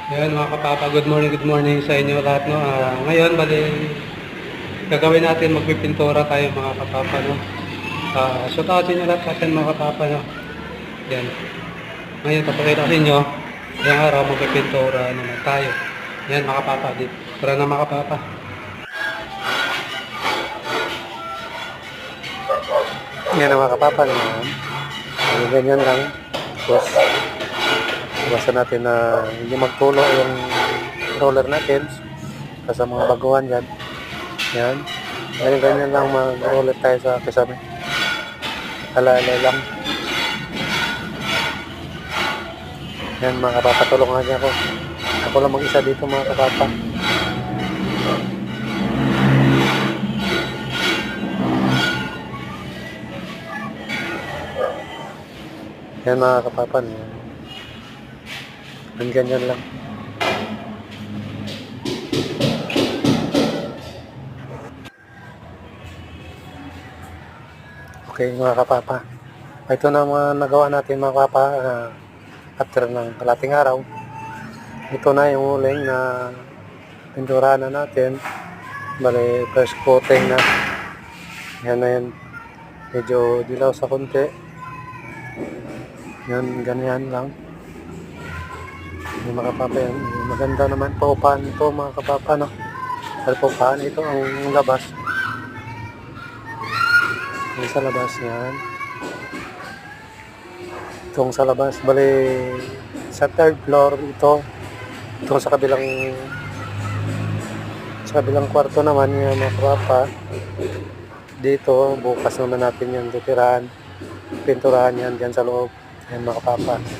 Ayan mga kapapa, good morning sa inyo lahat, no. Ngayon, bali, gagawin natin, magpipintura tayo mga kapapa, no. Shout out sa inyo lahat natin mga kapapa, no. Yan. Ngayon, papakita sa inyo, ngayong araw, magpipintura naman tayo. Yan mga kapapa, dito. Tara na mga kapapa. Yan ang mga kapapa, no. Ganyan lang. Tapos, iwasan natin na hindi magtulo yung roller natin sa mga baguhan dyan. Yan. Ngayon ganyan lang mag-roller tayo sa kasama. Ala-ala lang. Yan mga kapapa, tulungan niya ako. Ako lang mag-isa dito mga kapapa. Yan mga kapapa. Ganyan lang. Okay mga kapapa. Ito na mga nagawa natin mga kapapa after ng kalating araw. Ito na yung uling na pinturahan na natin. Bale, first coating na. Yan na yan. Medyo dilaw sa konti. Yan, ganyan lang. Yung mga kapapa yan. Maganda naman paupahan ito mga kapapa, no? Dahil paupahan ito ang labas. Yung sa labas yan. Itong sa labas. Bale, sa third floor ito. Itong sa kabilang kwarto naman yung mga kapapa. Dito, bukas naman natin yung titirahan. Pinturahan yan dyan sa loob. Yan mga kapapa.